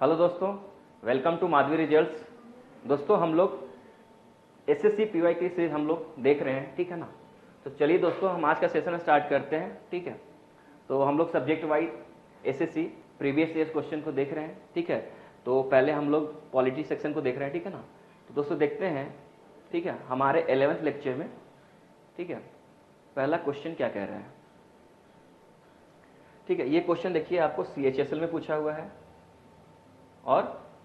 Hello दोस्तों, welcome to Madhavi results. दोस्तों हम लोग एसएससी पीवाई की सीरीज हम लोग देख रहे हैं, ठीक है ना। तो चलिए दोस्तों हम आज का सेशन स्टार्ट करते हैं, ठीक है। तो हम लोग subject wise SSC previous year question को देख रहे हैं, ठीक है। तो पहले हम लोग पॉलिटी सेक्शन को देख रहे हैं, ठीक है ना। तो दोस्तों देखते हैं, ठीक है, हमारे 11th लेक्चर में, ठीक है, पहला क्वेश्चन क्या कह रहा है। ठीक है, ये क्वेश्चन देखिए आपको सीएचएसएल में पूछा हुआ है और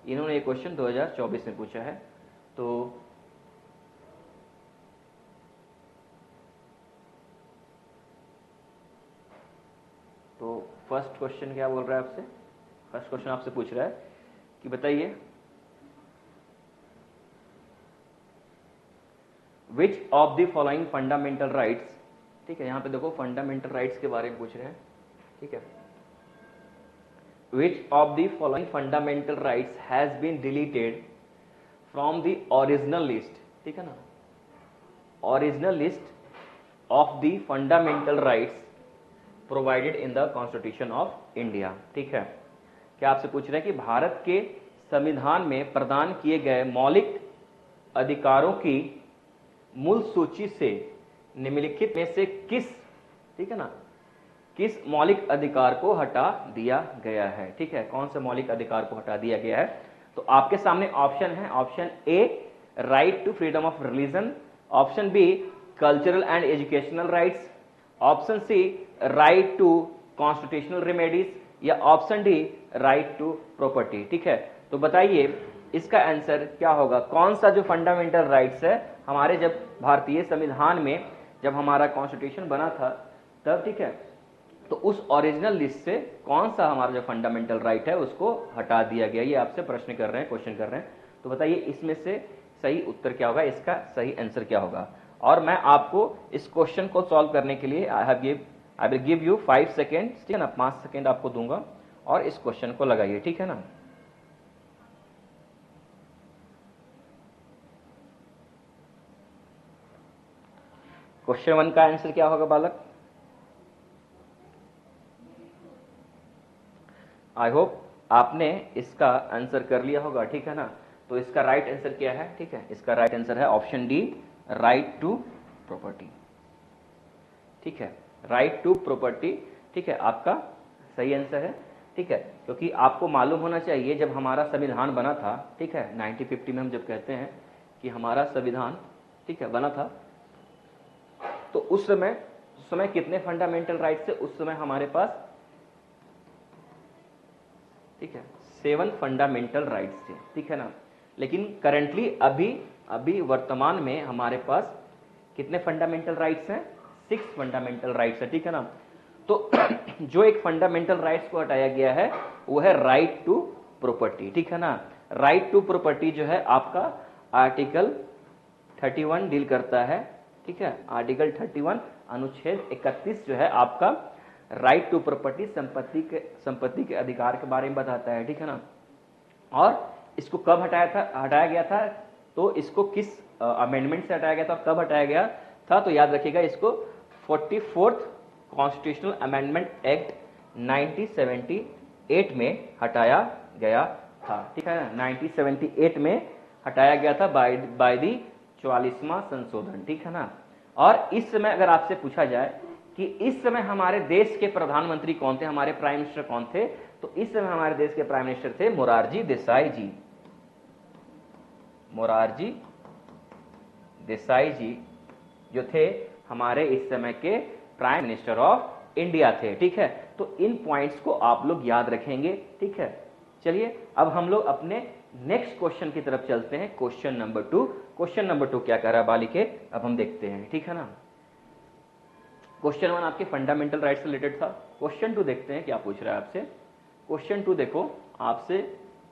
इन्होंने ये क्वेश्चन 2024 में पूछा है। तो फर्स्ट क्वेश्चन क्या बोल रहा है आपसे। फर्स्ट क्वेश्चन आपसे पूछ रहा है कि बताइए which of the following fundamental rights, ठीक है, यहाँ पे देखो फंडामेंटल राइट्स के बारे में पूछ रहे हैं, ठीक है। Which of the following fundamental rights has been deleted from the original list, ठीक है ना, original list of the fundamental rights provided in the Constitution of India, ठीक है। क्या आपसे पूछ रहे हैं कि भारत के संविधान में प्रदान किए गए मौलिक अधिकारों की मूल सूची से निम्नलिखित में से किस, ठीक है ना, किस मौलिक अधिकार को हटा दिया गया है, ठीक है। कौन से मौलिक अधिकार को हटा दिया गया है। तो आपके सामने ऑप्शन है, option A right to freedom of religion, option B cultural and educational rights, option C right to constitutional remedies या option D right to property, ठीक है। तो बताइए इसका आंसर क्या होगा। कौन सा जो फंडामेंटल राइट्स है हमारे जब भारतीय संविधान में जब हमारा कॉन्स्टिट्यूशन बना था तब, ठीक है, तो उस ओरिजिनल लिस्ट से कौन सा हमारा जो फंडामेंटल राइट है उसको हटा दिया गया। ये आपसे प्रश्न कर रहे हैं, क्वेश्चन कर रहे हैं। तो बताइए इसमें से सही उत्तर क्या होगा, इसका सही आंसर क्या होगा। और मैं आपको इस क्वेश्चन को सॉल्व करने के लिए I will give you 5 second, ठीक है ना, 5 सेकेंड आपको दूंगा और इस क्वेश्चन को लगाइए, ठीक है ना। क्वेश्चन 1 का आंसर क्या होगा बालक। आई होप आपने इसका आंसर कर लिया होगा, ठीक है ना। तो इसका राइट आंसर क्या है, ठीक है, इसका राइट आंसर है option D right to property, ठीक है, राइट टू प्रॉपर्टी, ठीक है, आपका सही आंसर है, ठीक है। क्योंकि आपको मालूम होना चाहिए जब हमारा संविधान बना था, ठीक है, 1950 में हम जब कहते हैं कि हमारा संविधान, ठीक है, बना था, तो उस समय कितने फंडामेंटल राइट्स थे उस समय हमारे पास, ठीक है, 7 फंडामेंटल राइट्स थे, ठीक है ना। लेकिन करंटली अभी वर्तमान में हमारे पास कितने फंडामेंटल राइट्स हैं, 6 फंडामेंटल राइट्स है, ठीक है ना। तो जो एक फंडामेंटल राइट्स को हटाया गया है वो है राइट टू प्रॉपर्टी, ठीक है ना। राइट टू प्रॉपर्टी जो है आपका आर्टिकल 31 डील करता है, ठीक है, आर्टिकल 31 अनुच्छेद 31 जो है आपका राइट टू प्रॉपर्टी संपत्ति के अधिकार के बारे में बताता है, ठीक है ना। और इसको कब हटाया गया था, तो इसको किस अमेंडमेंट से हटाया गया था, कब हटाया गया था, तो याद रखिएगा इसको 44th कॉन्स्टिट्यूशनल अमेंडमेंट एक्ट 1978 में हटाया गया था, ठीक है ना। 1978 में हटाया गया था बाय दी 44वां संशोधन, ठीक है ना। और इस समय अगर आपसे पूछा जाए कि इस समय हमारे देश के प्रधानमंत्री कौन थे, हमारे प्राइम मिनिस्टर कौन थे, तो इस समय हमारे देश के प्राइम मिनिस्टर थे मोरारजी देसाई जी। मोरारजी देसाई जी जो थे हमारे इस समय के प्राइम मिनिस्टर ऑफ इंडिया थे, ठीक है। तो इन पॉइंट्स को आप लोग याद रखेंगे, ठीक है। चलिए अब हम लोग अपने नेक्स्ट क्वेश्चन की तरफ चलते हैं, क्वेश्चन नंबर 2। क्वेश्चन नंबर 2 क्या कह रहा है बालिके, अब हम देखते हैं, ठीक है ना। क्वेश्चन 1 आपके फंडामेंटल राइट से रिलेटेड था। क्वेश्चन 2 देखते हैं क्या पूछ रहा है आपसे। क्वेश्चन 2 देखो आपसे,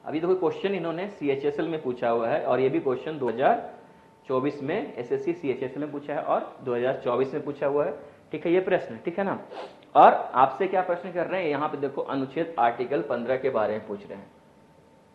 अभी देखो क्वेश्चन इन्होंने सीएचएसएल में पूछा हुआ है और ये भी क्वेश्चन 2024 में एसएससी सीएचएसएल में पूछा है और 2024 में पूछा हुआ है, ठीक है, ये प्रश्न, ठीक है ना। और आपसे क्या प्रश्न कर रहे हैं, यहाँ पे देखो अनुच्छेद आर्टिकल 15 के बारे में पूछ रहे हैं,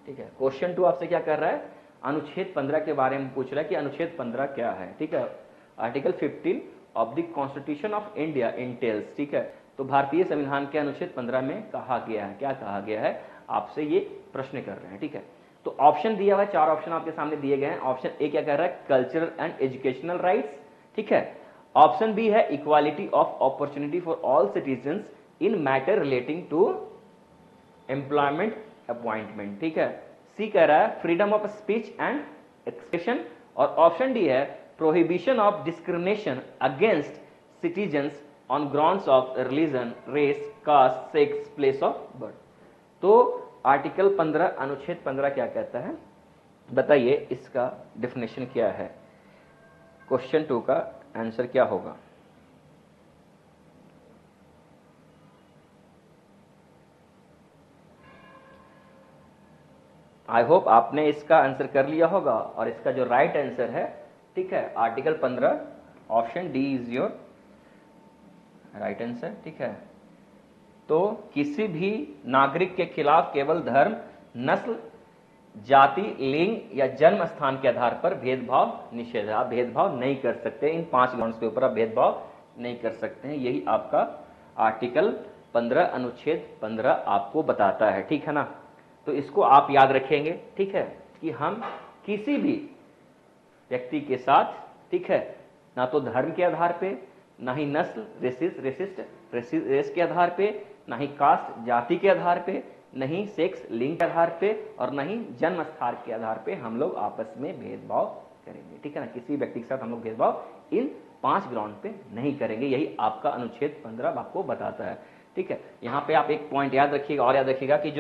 ठीक है। क्वेश्चन 2 आपसे क्या कर रहा है, अनुच्छेद 15 के बारे में पूछ रहा है कि अनुच्छेद 15 क्या है, ठीक है। Article 15 of the constitution of India entails, ठीक है। तो भारतीय संविधान के अनुच्छेद 15 में कहा गया है, क्या कहा गया है, आपसे ये प्रश्न कर रहे हैं, ठीक है। तो ऑप्शन दिया हुआ है, 4 ऑप्शन आपके सामने दिए गए हैं। ऑप्शन ए क्या कह रहा है, कल्चरल एंड एजुकेशनल राइट्स, ठीक है। ऑप्शन बी है equality of opportunity for all citizens in matter relating to employment appointment, ठीक है। सी कह रहा है freedom of speech and expression, और ऑप्शन डी है prohibition of discrimination against citizens on grounds of religion, race, caste, sex, place of birth. तो article 15 अनुच्छेद 15 क्या कहता है, बताइए इसका डेफिनेशन क्या है। क्वेश्चन 2 का आंसर क्या होगा। आई होप आपने इसका आंसर कर लिया होगा, और इसका जो राइट आंसर है, ठीक है, article 15 option D is your right answer, ठीक है। तो किसी भी नागरिक के खिलाफ केवल धर्म, नस्ल, जाति, लिंग या जन्म स्थान के आधार पर भेदभाव निषेध है। आप भेदभाव नहीं कर सकते, इन 5 ग्राउंड्स के ऊपर आप भेदभाव नहीं कर सकते हैं। यही आपका आर्टिकल 15 अनुच्छेद 15 आपको बताता है, ठीक है ना। तो इसको आप याद रखेंगे, ठीक है, कि हम किसी भी व्यक्ति के साथ, ठीक है, ना तो धर्म के आधार पे, ना ही नस्ल रेस के आधार पे, ना ही कास्ट जाति के आधार पे, नहीं सेक्स लिंग के आधार पे, और ना ही जन्म स्थान के आधार पे हम लोग आपस में भेदभाव करेंगे, ठीक है ना। किसी व्यक्ति के साथ हम लोग भेदभाव इन 5 ग्राउंड पे नहीं करेंगे। यही आपका अनुच्छेद 15 आपको बताता है, ठीक है। यहाँ पे आप एक पॉइंट याद रखिएगा, और याद रखिएगा कि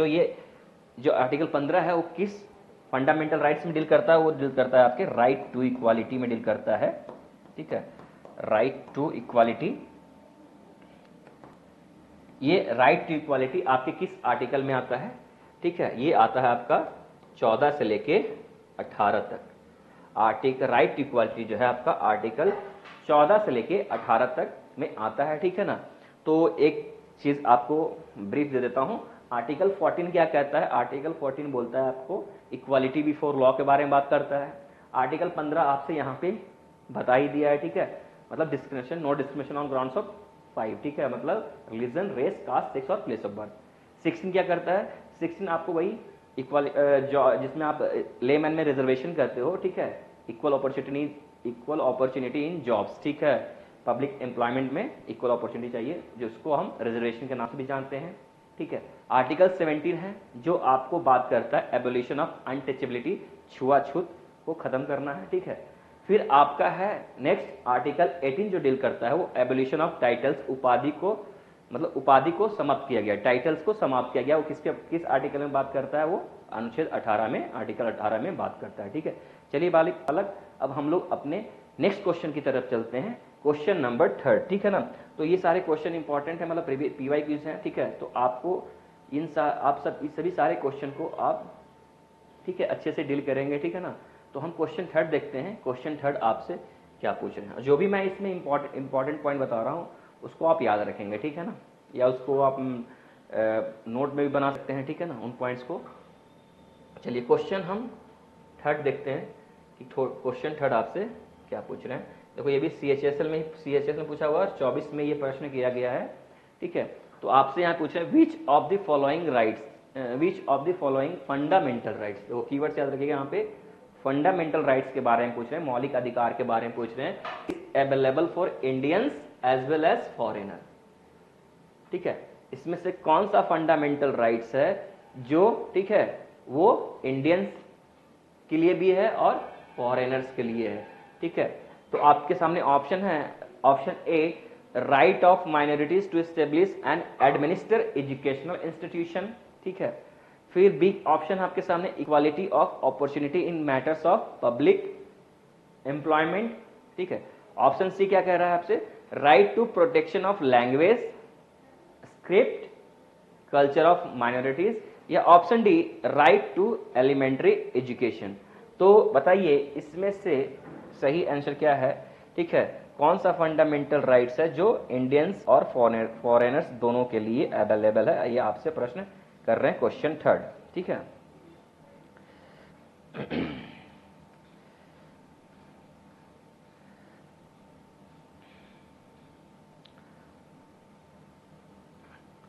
जो आर्टिकल 15 है वो किस फंडामेंटल राइट्स में डील करता है, वो डील करता है आपके राइट टू इक्वालिटी में डील करता है, ठीक है, राइट टू इक्वालिटी। ये राइट टू इक्वालिटी आपके किस आर्टिकल में आता है, ठीक है, ये आता है आपका 14 से लेके 18 तक। आर्टिकल राइट टू इक्वालिटी जो है आपका आर्टिकल 14 से लेके 18 तक में आता है, ठीक है ना। तो एक चीज आपको ब्रीफ दे देता हूं, आर्टिकल 14 क्या कहता है। आर्टिकल 14 बोलता है आपको इक्वालिटी बिफोर लॉ के बारे में बात करता है। आर्टिकल 15 आपसे यहाँ पे बता ही दिया है, ठीक है, मतलब discrimination, no discrimination on grounds of 5, ठीक है, मतलब रिलीजन, रेस, कास्ट, सेक्स और प्लेस ऑफ बर्थ। 16 क्या करता है, 16 आपको वही इक्वल जिसमें आप लेमैन में रिजर्वेशन करते हो, ठीक है, इक्वल अपॉर्चुनिटी इन जॉब्स, ठीक है, पब्लिक एम्प्लॉयमेंट में इक्वल अपॉर्चुनिटी चाहिए, जिसको हम रिजर्वेशन के नाम से भी जानते हैं, ठीक है। आर्टिकल 17 है जो आपको बात करता है एबोलिशन ऑफ अनटचेबिलिटी, छुआछूत को खत्म करना है, ठीक है। फिर आपका है नेक्स्ट आर्टिकल 18 जो डील करता है वो एबोलिशन ऑफ टाइटल्स, उपाधि को मतलब उपाधि को समाप्त किया गया, टाइटल्स को समाप्त किया गया। वो किस आर्टिकल में बात करता है, वो अनुच्छेद 18 में, आर्टिकल 18 में बात करता है, ठीक है। चलिए बालक अब हम लोग अपने नेक्स्ट क्वेश्चन की तरफ चलते हैं, क्वेश्चन नंबर 3, ठीक है ना। तो ये सारे क्वेश्चन इंपॉर्टेंट है, मतलब पीवाई क्यूज हैं, ठीक है। तो आपको आप सभी सारे क्वेश्चन को आप, ठीक है, अच्छे से डील करेंगे, ठीक है ना। तो हम क्वेश्चन 3 देखते हैं। क्वेश्चन 3 आपसे क्या पूछ रहे हैं, जो भी मैं इसमें इंपॉर्टेंट पॉइंट बता रहा हूँ उसको आप याद रखेंगे, ठीक है ना, या उसको आप नोट में भी बना सकते हैं, ठीक है ना, उन पॉइंट्स को। चलिए क्वेश्चन हम 3 देखते हैं कि क्वेश्चन 3 आपसे क्या पूछ रहे हैं। देखो ये भी सीएचएसएल में पूछा हुआ है, 24 में ये प्रश्न किया गया है, ठीक है। तो आपसे यहाँ पूछ रहे हैं which of the following fundamental rights. देखो कीवर्ड्स याद रखिएगा, यहाँ पे फंडामेंटल राइट्स के बारे में पूछ रहे हैं, मौलिक अधिकार के बारे में पूछ रहे हैं, available for Indians as well as foreigner, ठीक है। इसमें से कौन सा फंडामेंटल राइट्स है जो, ठीक है, वो इंडियंस के लिए भी है और फॉरेनर्स के लिए है, ठीक है। तो आपके सामने ऑप्शन है, option A right of minorities to establish and administer educational institution, ठीक है। फिर बी ऑप्शन आपके सामने equality of opportunity in matters of public employment, ठीक है। ऑप्शन सी क्या कह रहा है आपसे, right to protection of language, script, culture of minorities, या option D right to elementary education. तो बताइए इसमें से सही आंसर क्या है, ठीक है, कौन सा फंडामेंटल राइट्स है जो इंडियंस और फॉरेनर्स दोनों के लिए अवेलेबल है। ये आपसे प्रश्न कर रहे हैं क्वेश्चन 3, ठीक है।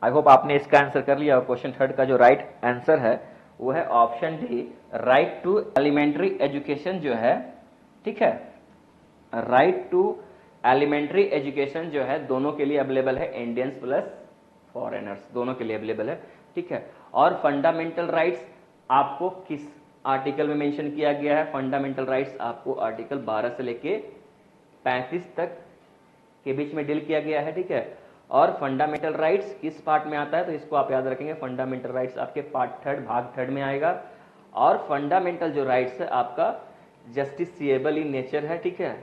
आई होप आपने इसका आंसर कर लिया। और क्वेश्चन थर्ड का जो राइट आंसर है वो है option D, right to elementary education जो है, ठीक है, राइट टू एलिमेंट्री एजुकेशन जो है दोनों के लिए अवेलेबल है, इंडियंस प्लस फॉरेनर्स दोनों के लिए अवेलेबल है, ठीक है। और फंडामेंटल राइट्स आपको किस आर्टिकल में मेंशन किया गया है? फंडामेंटल राइट्स आपको आर्टिकल 12 से लेके 35 तक के बीच में डील किया गया है, ठीक है। और फंडामेंटल राइट्स किस पार्ट में आता है? तो इसको आप याद रखेंगे, फंडामेंटल राइट्स आपके पार्ट थर्ड, भाग थर्ड में आएगा। और फंडामेंटल जो राइट्स है आपका जस्टिसिएबल इन नेचर है, ठीक है,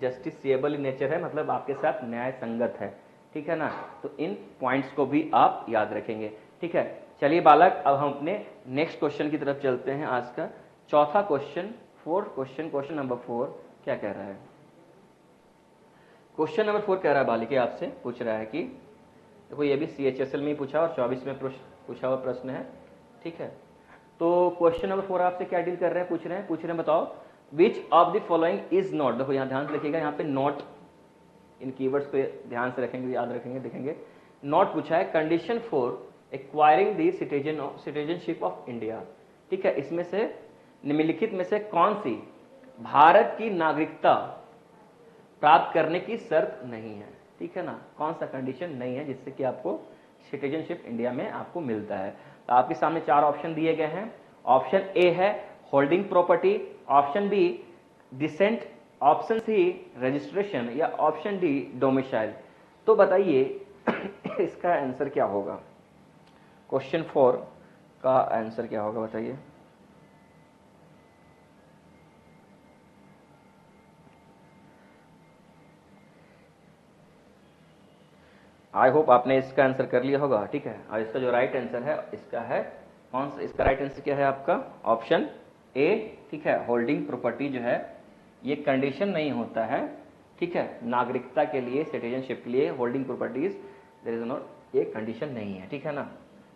जस्टिसिएबल इन नेचर है, मतलब आपके साथ न्याय संगत है, ठीक है ना। तो इन पॉइंट्स को भी आप याद रखेंगे, ठीक है। चलिए बालक, अब हम अपने नेक्स्ट क्वेश्चन की तरफ चलते हैं। आज का चौथा क्वेश्चन, क्वेश्चन नंबर 4 क्या कह रहा है? क्वेश्चन नंबर 4 कह रहा है बालिके, आपसे पूछ रहा है कि देखो ये भी CHSL में ही पूछा और 24 में पूछा हुआ प्रश्न है, ठीक है। तो क्वेश्चन नंबर 4 आपसे क्या डील कर रहे हैं, पूछ रहे हैं बताओ which of the following is not. देखो यहाँ ध्यान से लिखिएगा, यहाँ पे नॉट, इन कीवर्ड्स पे ध्यान से रखेंगे, याद रखेंगे, देखेंगे। नॉट पूछा है condition for acquiring the citizenship of India, ठीक है। इसमें से निम्नलिखित में से कौन सी भारत की नागरिकता प्राप्त करने की शर्त नहीं है, ठीक है ना। कौन सा कंडीशन नहीं है जिससे कि आपको सिटीजनशिप इंडिया में आपको मिलता है? तो आपके सामने 4 ऑप्शन दिए गए हैं। ऑप्शन ए है holding property, option B descent, option C registration, या ऑप्शन डी डोमिसाइल। तो बताइए इसका आंसर क्या होगा? क्वेश्चन 4 का आंसर क्या होगा बताइए। आई होप आपने इसका आंसर कर लिया होगा, ठीक है। और इसका जो राइट आंसर है इसका है कौन सा? इसका राइट आंसर क्या है आपका? ऑप्शन ए, ठीक है। होल्डिंग प्रॉपर्टी जो है ये कंडीशन नहीं होता है, ठीक है। नागरिकता के लिए, सिटीजनशिप के लिए holding properties there is not, ये कंडीशन नहीं है, ठीक है ना।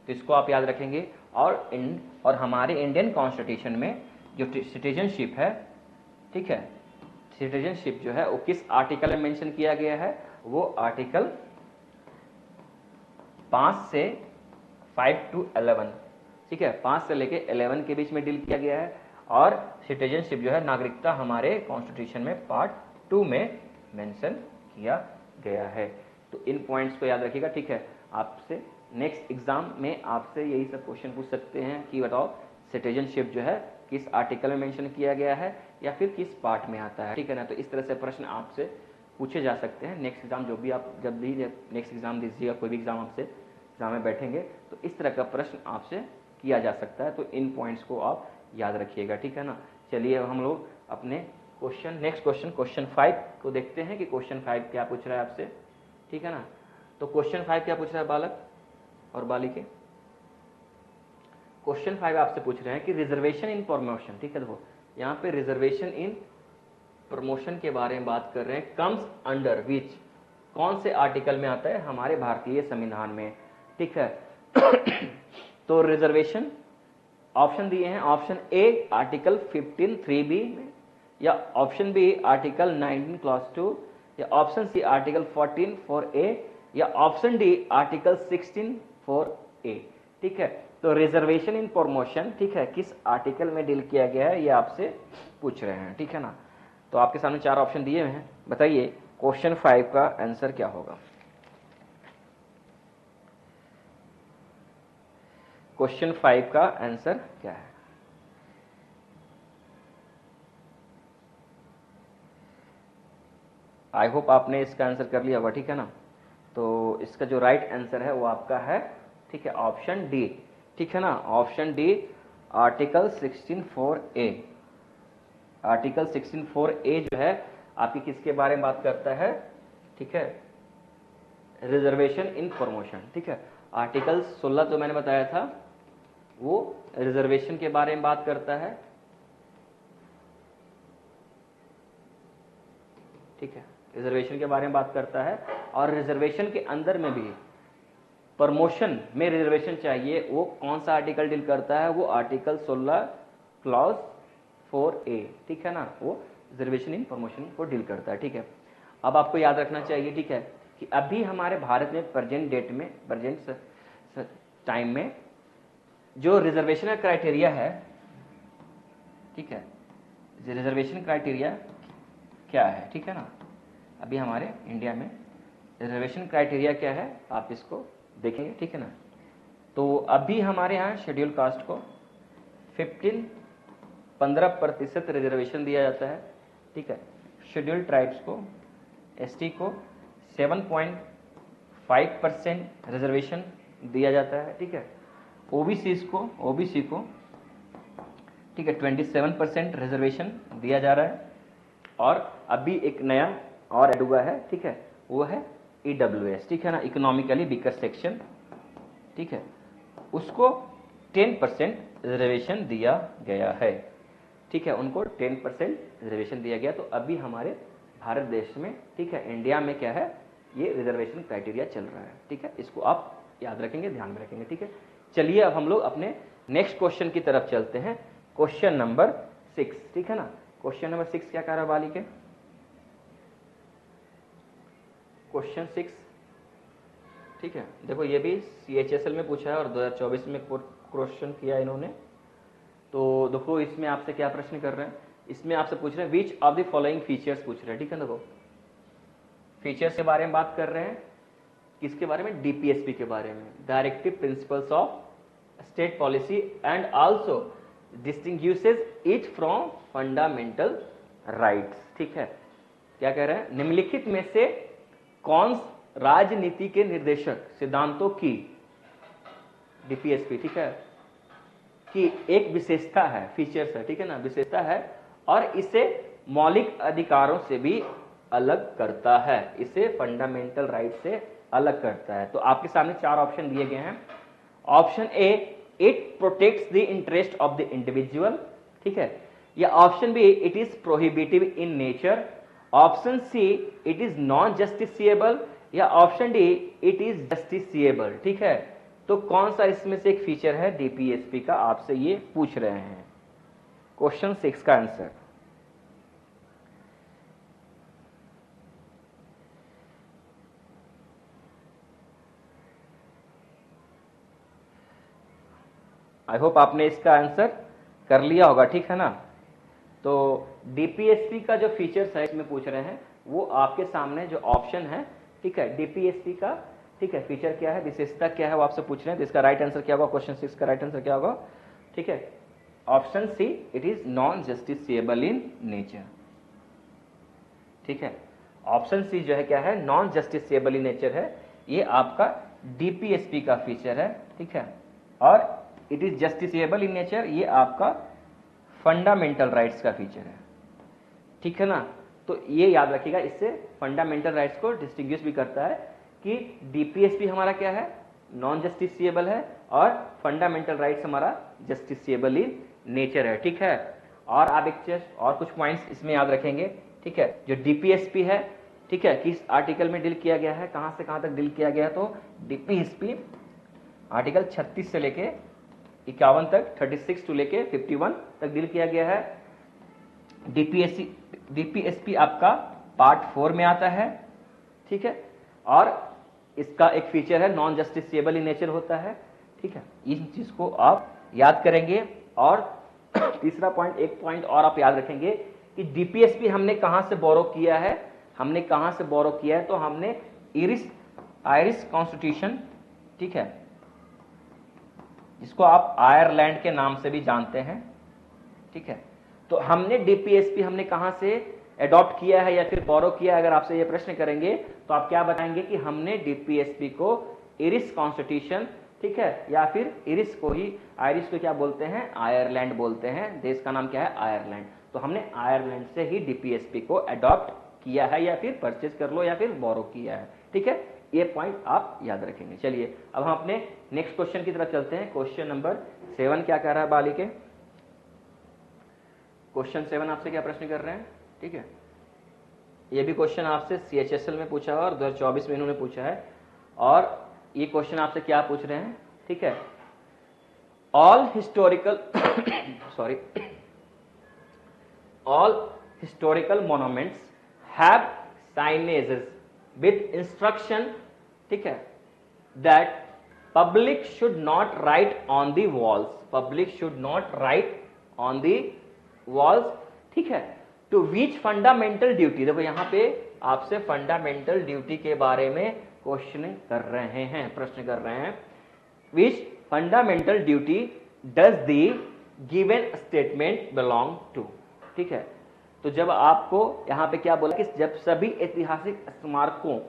तो इसको आप याद रखेंगे। और हमारे इंडियन कॉन्स्टिट्यूशन में जो सिटीजनशिप है, ठीक है, सिटीजनशिप जो है वो किस आर्टिकल में मेंशन किया गया है? वो आर्टिकल 5 से 5 to 11, ठीक है, 5 से लेके 11 के बीच में डील किया गया है। और सिटीजनशिप जो है, नागरिकता, हमारे कॉन्स्टिट्यूशन में पार्ट 2 में मेंशन किया गया है। तो इन पॉइंट्स को याद रखिएगा, ठीक है। आपसे नेक्स्ट एग्जाम में आपसे यही सब क्वेश्चन पूछ सकते हैं कि बताओ सिटीजनशिप जो है किस आर्टिकल में मेंशन किया गया है या फिर किस पार्ट में आता है, ठीक है ना। तो इस तरह से प्रश्न आपसे पूछे जा सकते हैं। नेक्स्ट एग्जाम जो भी आप जब भी नेक्स्ट एग्जाम दीजिएगा, कोई भी एग्जाम आपसे एग्जाम में बैठेंगे तो इस तरह का प्रश्न आपसे किया जा सकता है। तो इन पॉइंट्स को आप याद रखिएगा, ठीक है ना। चलिए अब हम लोग अपने नेक्स्ट क्वेश्चन 5 को देखते हैं कि क्वेश्चन 5 क्या पूछ रहा है आपसे, ठीक है ना। तो क्वेश्चन 5 क्या पूछ रहा है बालक और बालिके? क्वेश्चन 5 आपसे पूछ रहे हैं कि रिजर्वेशन इन प्रमोशन, ठीक है। देखो यहाँ पे रिजर्वेशन इन प्रमोशन के बारे में बात कर रहे हैं। कम्स अंडर विच, कौन से आर्टिकल में आता है? हमारे भारतीय संविधान में, ठीक है। तो रिजर्वेशन ऑप्शन दिए हैं, ऑप्शन ए आर्टिकल 15(3)(b) में, या ऑप्शन बी आर्टिकल 19 क्लॉज 2, या ऑप्शन सी आर्टिकल 14(4)(a), या ऑप्शन डी आर्टिकल 16(4)(a), ठीक है। तो रिजर्वेशन इन प्रमोशन, ठीक है, किस आर्टिकल में डील किया गया है ये आपसे पूछ रहे हैं, ठीक है ना। तो आपके सामने 4 ऑप्शन दिए हुए हैं, बताइए क्वेश्चन 5 का आंसर क्या होगा? क्वेश्चन 5 का आंसर क्या है? आई होप आपने इसका आंसर कर लिया होगा, ठीक है ना। तो इसका जो राइट आंसर है वो आपका है, ठीक है, ऑप्शन डी, ठीक है ना। Option D article 16(4)(a। Article 16(4)(a जो है आपकी किसके बारे में बात करता है, ठीक है? रिजर्वेशन इन प्रमोशन, ठीक है। आर्टिकल 16 जो मैंने बताया था वो रिजर्वेशन के बारे में बात करता है, ठीक है, रिजर्वेशन के बारे में बात करता है। और रिजर्वेशन के अंदर में भी प्रमोशन में रिजर्वेशन चाहिए, वो कौन सा आर्टिकल डील करता है? वो आर्टिकल 16 क्लॉज 4(a), ठीक है ना, वो रिजर्वेशन इन प्रमोशन को डील करता है, ठीक है। अब आपको याद रखना चाहिए, ठीक है, कि अभी हमारे भारत में प्रेजेंट डेट में, प्रेजेंट टाइम में जो रिजर्वेशन का क्राइटेरिया है, ठीक है, रिजर्वेशन क्राइटेरिया क्या है, ठीक है ना, अभी हमारे इंडिया में रिजर्वेशन क्राइटेरिया क्या है आप इसको देखेंगे, ठीक है ना। तो अभी हमारे यहाँ शेड्यूल कास्ट को 15% रिजर्वेशन दिया जाता है, ठीक है। शेड्यूल ट्राइब्स को, एसटी को 7.5% रिजर्वेशन दिया जाता है, ठीक है। ओबीसी को ठीक है 27% रिजर्वेशन दिया जा रहा है। और अभी एक नया और ऐड हुआ है, ठीक है, वो है ईडब्ल्यूएस, ठीक है ना, इकोनॉमिकली वीकर सेक्शन, ठीक है, उसको 10% रिजर्वेशन दिया गया है, ठीक है, उनको 10% रिजर्वेशन दिया गया। तो अभी हमारे भारत देश में, ठीक है, इंडिया में क्या है, ये रिजर्वेशन क्राइटेरिया चल रहा है, ठीक है, इसको आप याद रखेंगे, ध्यान में रखेंगे, ठीक है। चलिए अब हम लोग अपने नेक्स्ट क्वेश्चन की तरफ चलते हैं, क्वेश्चन नंबर 6, ठीक है ना। क्वेश्चन नंबर 6 क्या कह रहा है बालिक है, क्वेश्चन 6, ठीक है, देखो ये भी CHSL में पूछा है और 2024 में क्वेश्चन किया इन्होंने। तो देखो इसमें आपसे क्या प्रश्न कर रहे हैं, इसमें आपसे पूछ रहे हैं which of the following features पूछ रहे हैं, ठीक है। देखो फीचर्स के बारे में बात कर रहे हैं, किसके बारे में, DPSP के बारे में, directive principles of state policy and also distinguishes it from fundamental rights, ठीक है। क्या कह रहे हैं, निम्नलिखित में से कौन राजनीति के निर्देशक सिद्धांतों की, DPSP, ठीक है, कि एक विशेषता है, फीचर्स है, ठीक है ना, विशेषता है, और इसे मौलिक अधिकारों से भी अलग करता है, इसे फंडामेंटल राइट से अलग करता है। तो आपके सामने 4 ऑप्शन दिए गए हैं। Option A, it protects the interest of the individual, ठीक है, या option B, it is prohibitive in nature, option C, it is non justiciable, या option D, it is justiciable, ठीक है। तो कौन सा इसमें से एक फीचर है DPSP का, आपसे ये पूछ रहे हैं। क्वेश्चन 6 का आंसर, आई होप आपने इसका आंसर कर लिया होगा, ठीक है ना। तो DPSP का जो फीचर्स है इसमें पूछ रहे हैं, वो आपके सामने जो ऑप्शन है, ठीक है, DPSP का, ठीक है, फीचर क्या है, विशेषता क्या है, वो आपसे पूछ रहे हैं। तो इसका राइट आंसर क्या होगा, क्वेश्चन 6 का राइट आंसर क्या होगा, ठीक है, option C, it is non justiciable in nature, ठीक है। ऑप्शन सी जो है क्या है, नॉन जस्टिसिएबल इन नेचर है, ये आपका DPSP का फीचर है, ठीक है। और it is justiciable in nature, ये आपका फंडामेंटल राइट्स का फीचर है, ठीक है ना। तो ये याद रखिएगा, इससे फंडामेंटल राइट्स को डिस्टिंग्विश भी करता है कि DPSP हमारा क्या है, नॉन जस्टिसिएबल है, और फंडामेंटल राइट्स हमारा जस्टिसिएबल इन नेचर है, ठीक है। और आप एक और कुछ पॉइंट्स इसमें याद रखेंगे, ठीक है, जो DPSP है, ठीक है, किस आर्टिकल में डील किया गया है, कहां से कहां तक डील किया गया, तो DPSP आर्टिकल 36 से लेके 51 तक, 36 टू लेके 51 तक डील किया गया है। DPSP आपका पार्ट 4 में आता है, ठीक है, और इसका एक फीचर है नॉन जस्टिसिएबल इन नेचर होता है, ठीक है। इस चीज को आप याद करेंगे। और तीसरा पॉइंट, एक पॉइंट और आप याद रखेंगे कि DPSP हमने कहां से बोरो किया है, हमने कहां से बोरो किया है, तो हमने आयरिश कॉन्स्टिट्यूशन, ठीक है, जिसको आप आयरलैंड के नाम से भी जानते हैं, ठीक है। तो हमने DPSP हमने कहां से अडॉप्ट किया है या फिर बोरो किया है, अगर आपसे ये प्रश्न करेंगे तो आप क्या बताएंगे कि हमने DPSP को आयरिश कॉन्स्टिट्यूशन, ठीक है, या फिर आयरिश को क्या बोलते हैं, आयरलैंड बोलते हैं, देश का नाम क्या है, आयरलैंड। तो हमने आयरलैंड से ही DPSP को अडॉप्ट किया है, या फिर परचेज कर लो, या फिर बोरो किया है, ठीक है। ये पॉइंट आप याद रखेंगे। चलिए अब हम अपने नेक्स्ट क्वेश्चन की तरफ चलते हैं। क्वेश्चन नंबर 7 क्या कह रहा है बालिके, क्वेश्चन 7 आपसे क्या प्रश्न कर रहे हैं, ठीक है। ये भी क्वेश्चन आपसे CHSL में पूछा है और 2024 में इन्होंने पूछा है। और ये क्वेश्चन आपसे क्या पूछ रहे हैं, ठीक है, all historical monuments have signages with instruction, ठीक है, that public should not right on the walls, public should not right on the walls, ठीक है। टू विच फंडामेंटल ड्यूटी, देखो यहां पे आपसे फंडामेंटल ड्यूटी के बारे में क्वेश्चन कर रहे हैं, प्रश्न कर रहे हैं। Which fundamental duty does the given statement belong to, ठीक है। तो जब आपको यहां पे क्या बोला कि जब सभी ऐतिहासिक स्मारकों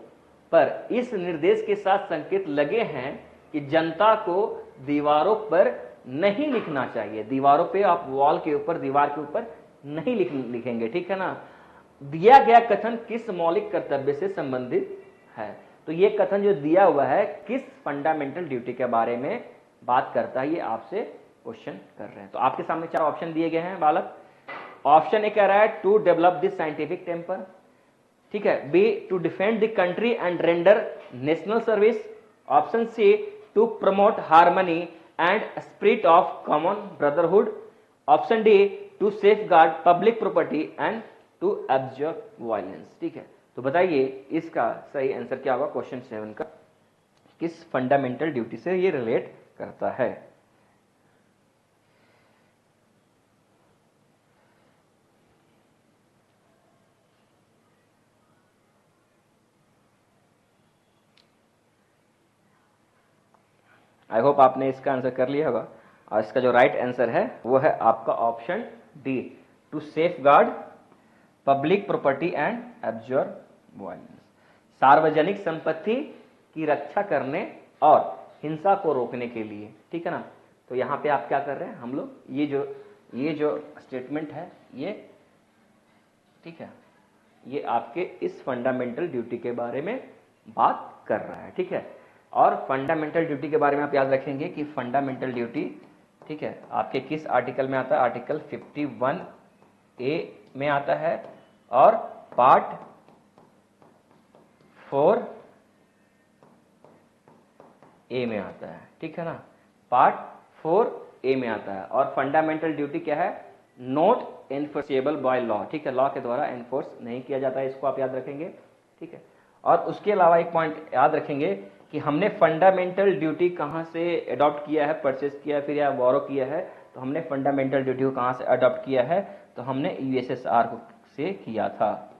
पर इस निर्देश के साथ संकेत लगे हैं कि जनता को दीवारों पर नहीं लिखना चाहिए, दीवारों पे आप वॉल के ऊपर, दीवार के ऊपर नहीं लिखेंगे, ठीक है ना। दिया गया कथन किस मौलिक कर्तव्य से संबंधित है, तो ये कथन जो दिया हुआ है किस फंडामेंटल ड्यूटी के बारे में बात करता है, ये आपसे क्वेश्चन कर रहे हैं। तो आपके सामने 4 ऑप्शन दिए गए हैं बालक। ऑप्शन ए कह रहा है to develop this scientific temper, ठीक है। B to defend the country and render national service. Option C to promote harmony and spirit of common brotherhood. Option D to safeguard public property and to absorb violence, ठीक है। तो बताइए इसका सही answer क्या होगा क्वेश्चन 7 का, किस फंडामेंटल ड्यूटी से ये रिलेट करता है। आई होप आपने इसका आंसर कर लिया होगा, और इसका जो राइट आंसर है वो है आपका option D, to safeguard public property and absorb violence, सार्वजनिक संपत्ति की रक्षा करने और हिंसा को रोकने के लिए, ठीक है ना। तो यहाँ पे आप क्या कर रहे हैं, हम लोग ये जो स्टेटमेंट है ये, ठीक है, ये आपके इस फंडामेंटल ड्यूटी के बारे में बात कर रहा है, ठीक है। और फंडामेंटल ड्यूटी के बारे में आप याद रखेंगे कि फंडामेंटल ड्यूटी, ठीक है, आपके किस आर्टिकल में आता है, आर्टिकल 51A में आता है और पार्ट 4A में आता है, ठीक है ना, पार्ट 4A में आता है। और फंडामेंटल ड्यूटी क्या है, नॉट एनफोर्सेबल बाय लॉ, ठीक है, लॉ के द्वारा एनफोर्स नहीं किया जाता है, इसको आप याद रखेंगे, ठीक है। और उसके अलावा एक पॉइंट याद रखेंगे कि हमने फंडामेंटल ड्यूटी कहाँ से अडॉप्ट किया है, परचेज किया है फिर या बोरो किया है, तो हमने फंडामेंटल ड्यूटी को कहाँ से अडॉप्ट किया है, तो हमने यूएसएसआर से किया था,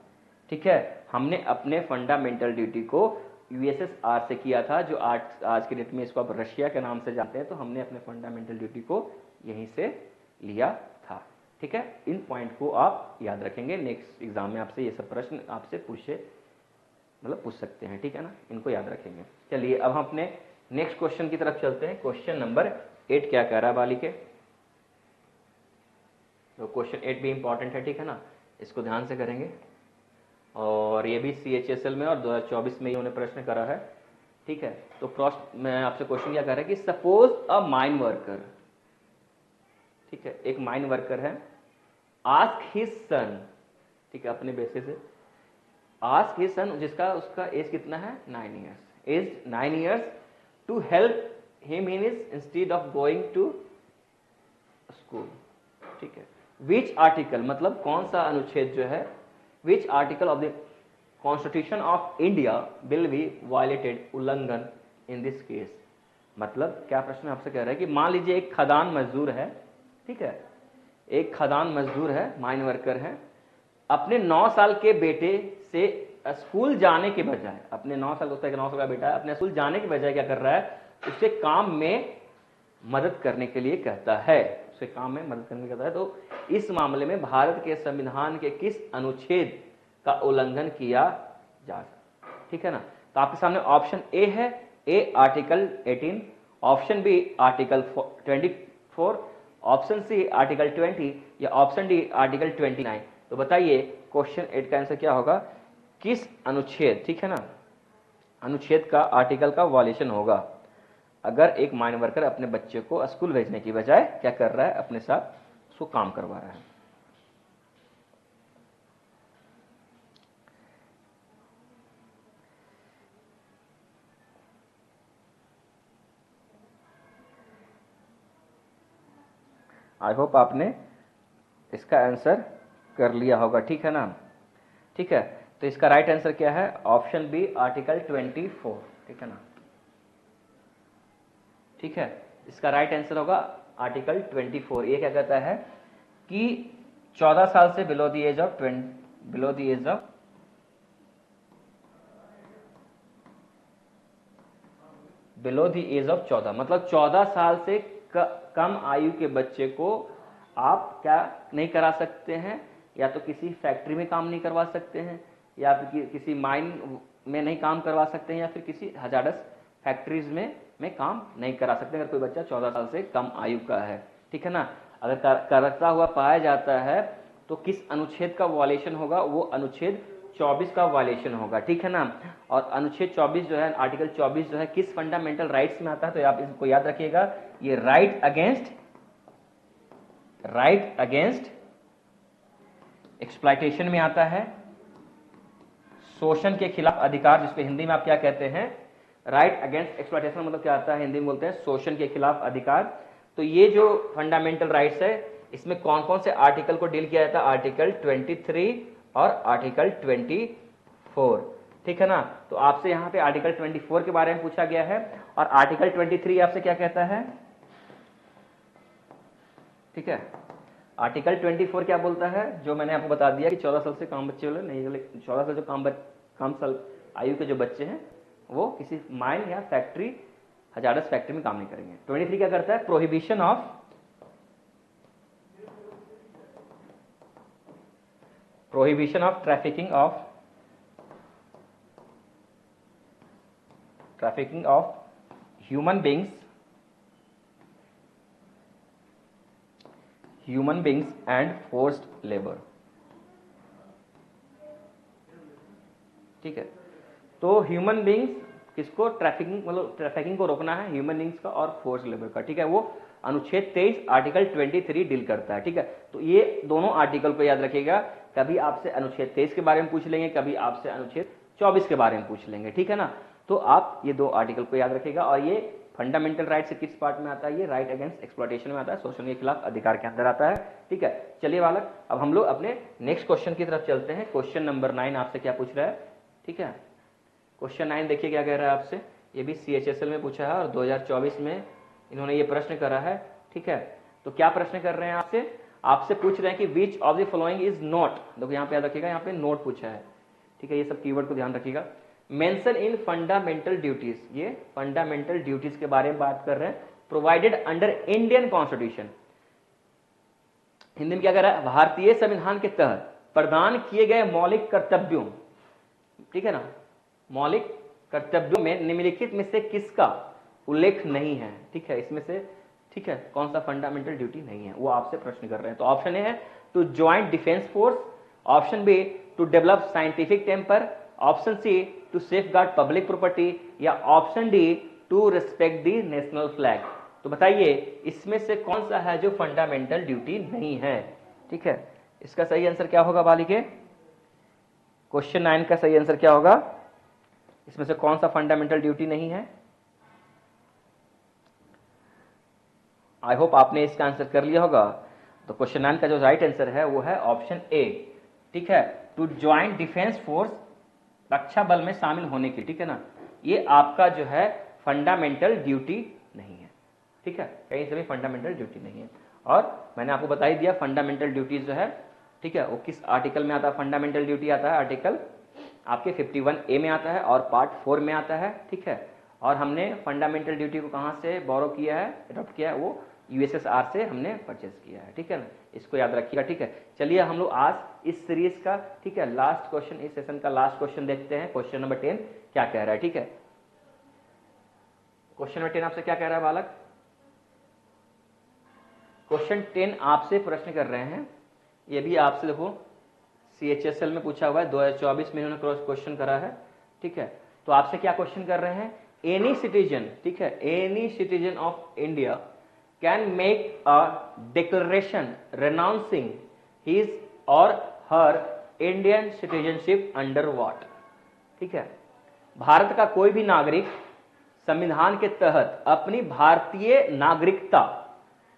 ठीक है। हमने अपने फंडामेंटल ड्यूटी को यूएसएसआर से किया था, जो आज के डेट में इसको आप रशिया के नाम से जानते हैं। तो हमने अपने फंडामेंटल ड्यूटी को यहीं से लिया था, ठीक है। इन पॉइंट को आप याद रखेंगे, नेक्स्ट एग्जाम में आपसे ये सब प्रश्न आपसे पूछ सकते हैं, ठीक है ना, इनको याद रखेंगे। चलिए अब हम अपने नेक्स्ट क्वेश्चन की तरफ चलते हैं। क्वेश्चन नंबर 8 क्या कह रहा है बालिके, तो क्वेश्चन 8 भी इंपॉर्टेंट है, ठीक है ना, इसको ध्यान से करेंगे। और ये भी CHSL में और 2024 में ही उन्होंने प्रश्न करा है, ठीक है। तो मैं आपसे क्वेश्चन क्या कर रहा है कि सपोज अ माइन वर्कर, ठीक है, एक माइन वर्कर है, आस्क हिज सन, ठीक है, अपने बेसिस से आस्क हिज सन, उसका एज कितना है, 9 years, age 9 years, to help him in his instead of going to school, ठीक है। विच आर्टिकल, मतलब कौन सा अनुच्छेद जो है, which article of the constitution of India will be violated, उल्लंघन इन दिस केस। मतलब क्या प्रश्न आपसे कह रहा है कि मान लीजिए एक खदान मजदूर है, ठीक है, एक खदान मजदूर है, माइन वर्कर है, अपने 9 साल के बेटे से स्कूल जाने के बजाय, अपने 9 साल, उसका 9 साल का बेटा है, अपने स्कूल जाने के बजाय क्या कर रहा है, उसे काम में मदद करने के लिए कहता है, उसे काम में मदद करने के लिए कहता है। तो इस मामले में भारत के संविधान के किस अनुच्छेद का उल्लंघन किया जा सकता, ठीक है ना। तो आपके सामने ऑप्शन ए है, A article 18, option B article 24, option C article 20 या ऑप्शन डी आर्टिकल 29। तो बताइए क्वेश्चन 8 का आंसर क्या होगा, किस अनुच्छेद, ठीक है ना, अनुच्छेद का, आर्टिकल का वायलेशन होगा अगर एक माइन वर्कर अपने बच्चे को स्कूल भेजने की बजाय क्या कर रहा है, अपने साथ उसको काम करवा रहा है। आई होप आपने इसका आंसर कर लिया होगा, ठीक है ना, ठीक है। तो इसका राइट आंसर क्या है? Option B, article 24। ठीक है ना? ठीक है, इसका राइट आंसर होगा आर्टिकल 24। ये क्या कहता है कि 14 साल से बिलो द एज ऑफ 14, मतलब 14 साल से कम आयु के बच्चे को आप क्या नहीं करा सकते हैं, या तो किसी फैक्ट्री में काम नहीं करवा सकते हैं, या फिर किसी माइन में नहीं काम करवा सकते हैं, या फिर किसी हजारस फैक्ट्रीज में काम नहीं करा सकते अगर कोई बच्चा 14 साल से कम आयु का है। ठीक है ना? अगर करता हुआ पाया जाता है तो किस अनुच्छेद का वायलेशन होगा? वो अनुच्छेद 24 का वायलेशन होगा। ठीक है ना? और अनुच्छेद 24 जो है, आर्टिकल 24 जो है, किस फंडामेंटल राइट्स में आता है? तो आप इसको याद रखिएगा, ये राइट अगेंस्ट एक्सप्लॉयटेशन में आता है, शोषण के खिलाफ अधिकार, जिसको हिंदी में आप क्या कहते हैं? राइट अगेंस्ट एक्सप्लॉयटेशन मतलब क्या आता है? हिंदी में बोलते हैं शोषण के खिलाफ अधिकार। तो ये जो फंडामेंटल राइट्स है, इसमें कौन कौन से आर्टिकल को डील किया जाता है? आर्टिकल 23 और आर्टिकल 24। ठीक है ना? तो आपसे यहाँ पे आर्टिकल 24 के बारे में पूछा गया है, और आर्टिकल 23 आपसे क्या कहता है? ठीक है, आर्टिकल 24 क्या बोलता है? जो मैंने आपको बता दिया कि 14 साल से कम बच्चे वाले नहीं, 14 साल से कम साल आयु के जो बच्चे हैं वो किसी माइन या फैक्ट्री, हजारस फैक्ट्री में काम नहीं करेंगे। 23 क्या करता है? Prohibition of trafficking of human beings and forced labour. ठीक है, तो ह्यूमन बींग्स किसको ट्रैफिकिंग को रोकना है, ह्यूमन बींग्स का और फोर्स्ड लेबर का। ठीक है, वो अनुच्छेद 23 आर्टिकल 23 डील करता है। ठीक है, तो ये दोनों आर्टिकल को याद रखिएगा। कभी आपसे अनुच्छेद 23 के बारे में पूछ लेंगे, कभी आपसे अनुच्छेद 24 के बारे में पूछ लेंगे। ठीक है ना? तो आप ये दो आर्टिकल को याद रखिएगा। और ये फंडामेंटल राइट से किस पार्ट में आता है? ये राइट अगेंस्ट एक्सप्लॉयटेशन में आता है, शोषण के खिलाफ अधिकार के अंदर आता है। ठीक है, चलिए बालक, अब हम लोग अपने नेक्स्ट क्वेश्चन की तरफ चलते हैं। क्वेश्चन नंबर 9 आपसे क्या पूछ रहा है? ठीक है, क्वेश्चन 9 देखिए क्या कह रहा है आपसे। ये भी CHSL में पूछा है और 2024 में इन्होंने ये प्रश्न करा है। ठीक है, तो क्या प्रश्न कर रहे हैं आपसे पूछ रहे हैं कि which of the following is not, देखो यहाँ पे याद रखिएगा, यहाँ पे नोट पूछा है। ठीक है, ये सब कीवर्ड को ध्यान रखिएगा। मेंशन इन फंडामेंटल ड्यूटीज, ये फंडामेंटल ड्यूटीज के बारे में बात कर रहे हैं, provided under Indian constitution. Hindi में क्या कर रहा है? भारतीय संविधान के तहत प्रदान किए गए मौलिक कर्तव्यों। ठीक है ना? मौलिक कर्तव्यों में निम्नलिखित में से किसका उल्लेख नहीं है? ठीक है, इसमें से ठीक है कौन सा फंडामेंटल ड्यूटी नहीं है, वो आपसे प्रश्न कर रहे हैं। तो ऑप्शन ए है to join defence force, option B to develop scientific temper, option C to safeguard public property, या option D to respect the national flag. तो बताइए इसमें से कौन सा है जो फंडामेंटल ड्यूटी नहीं है? ठीक है, इसका सही आंसर क्या होगा बालिके? क्वेश्चन 9 का सही आंसर क्या होगा? इसमें से कौन सा फंडामेंटल ड्यूटी नहीं है? आई होप आपने इसका आंसर कर लिया होगा। तो क्वेश्चन 9 का जो राइट आंसर है वो है ऑप्शन ए। ठीक है, टू ज्वाइन डिफेंस फोर्स, रक्षा बल में शामिल होने की। ठीक है ना? ये आपका जो है फंडामेंटल ड्यूटी नहीं है। ठीक है, कहीं से भी फंडामेंटल ड्यूटी नहीं है। और मैंने आपको बता ही दिया फंडामेंटल ड्यूटीज जो है, ठीक है, वो किस आर्टिकल में आता है? फंडामेंटल ड्यूटी आता है आर्टिकल आपके 51A में आता है और पार्ट 4 में आता है। ठीक है, और हमने फंडामेंटल ड्यूटी को कहाँ से बोरो किया है, अडॉप्ट किया है? वो USSR से हमने परचेज किया है। ठीक है ना? इसको याद रखिएगा। ठीक है, चलिए हम लोग आज इस सीरीज का, ठीक है, लास्ट क्वेश्चन, इस सेशन का लास्ट क्वेश्चन देखते हैं। क्वेश्चन नंबर 10 क्या कह रहा है? ठीक है, क्वेश्चन नंबर 10 आपसे क्या कह रहा है बालक? क्वेश्चन 10 आपसे प्रश्न कर रहे हैं, ये भी आपसे देखो CHSL में पूछा हुआ है, 2024 में इन्होंने क्रॉस क्वेश्चन करा है। ठीक है, तो आपसे क्या क्वेश्चन कर रहे हैं? एनी सिटीजन, ठीक है, any citizen of India can make a declaration renouncing his or her Indian citizenship under what? ठीक है, भारत का कोई भी नागरिक संविधान के तहत अपनी भारतीय नागरिकता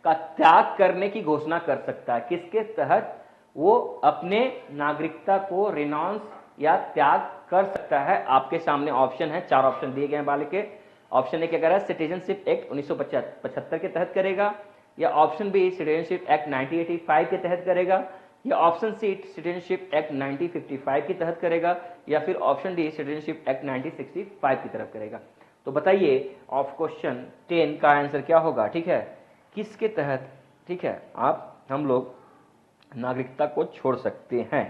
का त्याग करने की घोषणा कर सकता है। किसके तहत? वो अपने नागरिकता को रिनाउंस या त्याग कर सकता है। आपके सामने ऑप्शन है, 4 ऑप्शन दिए गए हैं बालिके। ऑप्शन ए क्या कह रहा है, सिटीजनशिप एक्ट 1975 के तहत करेगा, या ऑप्शन बी सिटीजनशिप एक्ट 1985 के तहत करेगा, या ऑप्शन सी सिटीजनशिप एक्ट 1955 के तहत करेगा, या फिर ऑप्शन डी सिटीजनशिप एक्ट 1965 की तरफ करेगा। तो बताइए ऑफ क्वेश्चन 10 का आंसर क्या होगा, ठीक है, किसके तहत, ठीक है, हम लोग नागरिकता को छोड़ सकते हैं।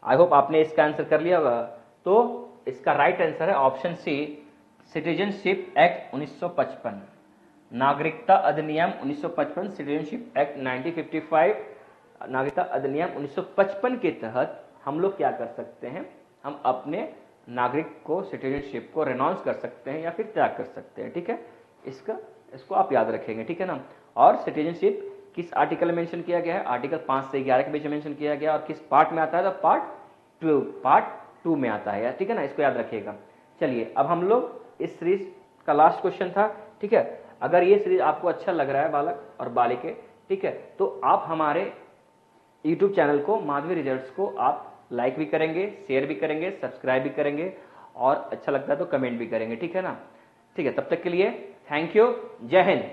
आई होप आपने इसका आंसर कर लिया होगा। तो इसका राइट आंसर है ऑप्शन सी, सिटीजनशिप एक्ट 1955, नागरिकता अधिनियम 1955, सिटीजनशिप एक्ट 1955, नागरिकता अधिनियम 1955 के तहत हम लोग क्या कर सकते हैं, हम अपने नागरिक को, सिटीजनशिप को रेनाउंस कर सकते हैं या फिर त्याग कर सकते हैं, ठीक है। इसको आप याद रखेंगे, ठीक है ना। और सिटीजनशिप किस आर्टिकल में मेंशन किया गया है, आर्टिकल 5 से 11 के बीच में मेंशन किया गया, और किस पार्ट में आता है, तो पार्ट 2 में आता है, ठीक है ना, इसको याद रखिएगा। चलिए अब हम लोग, इस सीरीज का लास्ट क्वेश्चन था, ठीक है। अगर ये सीरीज आपको अच्छा लग रहा है बालक और बालिके, ठीक है, तो आप हमारे यूट्यूब चैनल को, माधवी रिजल्ट्स को आप लाइक भी करेंगे, शेयर भी करेंगे, सब्सक्राइब भी करेंगे, और अच्छा लगता है तो कमेंट भी करेंगे, ठीक है ना। ठीक है, तब तक के लिए थैंक यू, जय हिंद।